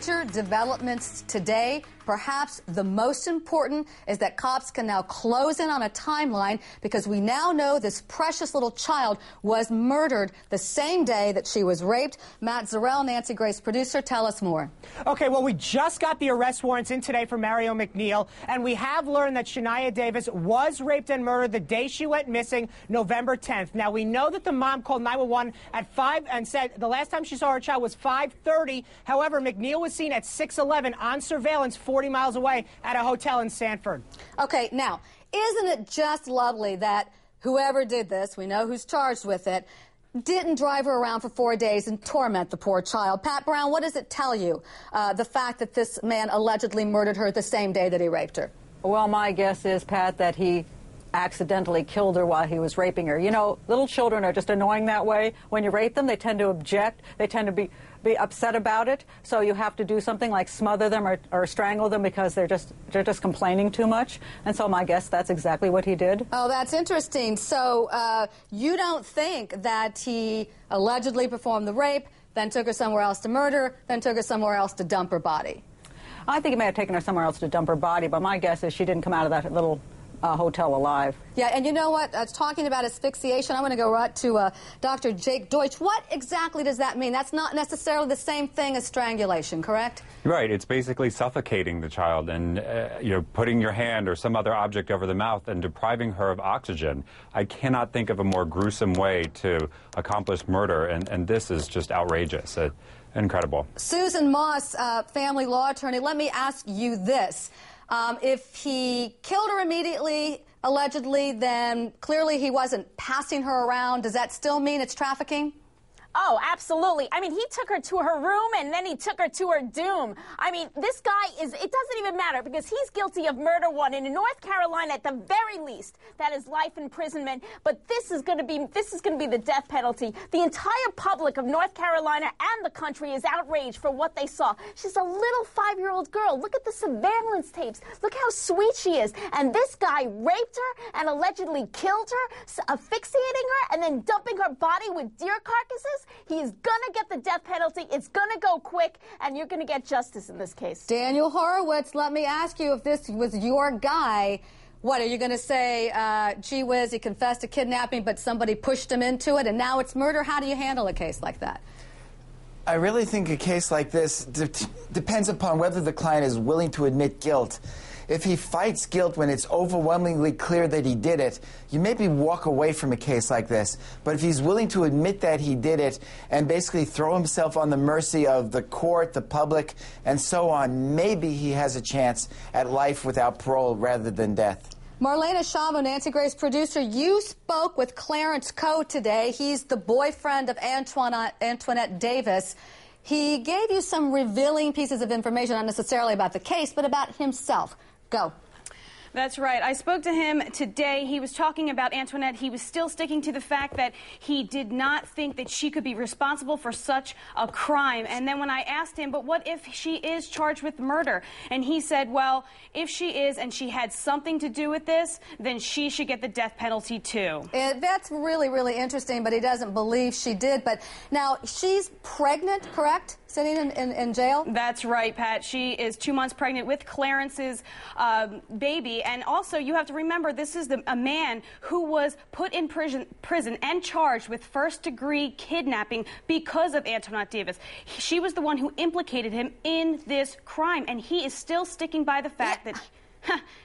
major developments today. Perhaps the most important is that cops can now close in on a timeline because we now know this precious little child was murdered the same day that she was raped. Matt Zarrell, Nancy Grace producer, tell us more. Okay, well, we just got the arrest warrants in today for Mario McNeil, and we have learned that Shaniya Davis was raped and murdered the day she went missing, November 10th. Now, we know that the mom called 911 at 5 and said the last time she saw her child was 5:30. However, McNeil was seen at 6:11 on surveillance 40 miles away at a hotel in Sanford. Okay, now, isn't it just lovely that whoever did this, we know who's charged with it, didn't drive her around for 4 days and torment the poor child? Pat Brown, what does it tell you, the fact that this man allegedly murdered her the same day that he raped her? Well, my guess is, Pat, that he accidentally killed her while he was raping her. You know, little children are just annoying that way. When you rape them, they tend to object. They tend to be upset about it. So you have to do something like smother them or strangle them because they're just complaining too much. And so my guess that's exactly what he did. Oh, that's interesting. So you don't think that he allegedly performed the rape, then took her somewhere else to murder, then took her somewhere else to dump her body? I think he may have taken her somewhere else to dump her body, but my guess is she didn't come out of that little hotel alive. Yeah, and you know what? Talking about asphyxiation, I'm going to go right to Dr. Jake Deutsch. What exactly does that mean? That's not necessarily the same thing as strangulation, correct? Right. It's basically suffocating the child and putting your hand or some other object over the mouth and depriving her of oxygen. I cannot think of a more gruesome way to accomplish murder, and this is just outrageous. Incredible. Susan Moss, family law attorney, let me ask you this. If he killed her immediately, allegedly, then clearly he wasn't passing her around. Does that still mean it's trafficking? Oh, absolutely. I mean, he took her to her room and then he took her to her doom. I mean, this guy it doesn't even matter because he's guilty of murder one. And in North Carolina, at the very least, that is life imprisonment. But this is going to be the death penalty. The entire public of North Carolina and the country is outraged for what they saw. She's a little 5-year-old girl. Look at the surveillance tapes. Look how sweet she is. And this guy raped her and allegedly killed her, asphyxiating her, and then dumping her body with deer carcasses. He's going to get the death penalty. It's going to go quick, and you're going to get justice in this case. Daniel Horowitz, let me ask you, if this was your guy, what, are you going to say, gee whiz, he confessed to kidnapping, but somebody pushed him into it, and now it's murder? How do you handle a case like that? I really think a case like this depends upon whether the client is willing to admit guilt. If he fights guilt when it's overwhelmingly clear that he did it, you maybe walk away from a case like this. But if he's willing to admit that he did it and basically throw himself on the mercy of the court, the public, and so on, maybe he has a chance at life without parole rather than death. Marlena Shamo, Nancy Grace producer, you spoke with Clarence Coe today. He's the boyfriend of Antoinette Davis. He gave you some revealing pieces of information, not necessarily about the case, but about himself. Go. That's right. I spoke to him today. He was talking about Antoinette. He was still sticking to the fact that he did not think that she could be responsible for such a crime. And then when I asked him, but what if she is charged with murder? And he said, well, if she is and she had something to do with this, then she should get the death penalty too. That's really, really interesting, but he doesn't believe she did. But now, she's pregnant, correct? Sitting in jail? That's right, Pat. She is 2 months pregnant with Clarence's baby. And also, you have to remember, this is a man who was put in prison and charged with first-degree kidnapping because of Antoinette Davis. She was the one who implicated him in this crime, and he is still sticking by the fact that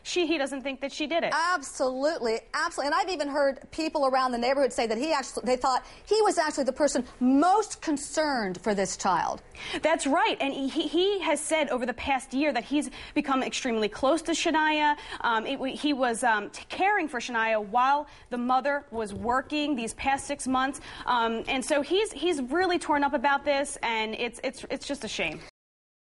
he doesn't think that she did it. Absolutely, absolutely. And I've even heard people around the neighborhood say that they thought he was actually the person most concerned for this child. That's right. And he has said over the past year that he's become extremely close to Shaniya. He was caring for Shaniya while the mother was working these past 6 months. And so he's really torn up about this, and it's just a shame.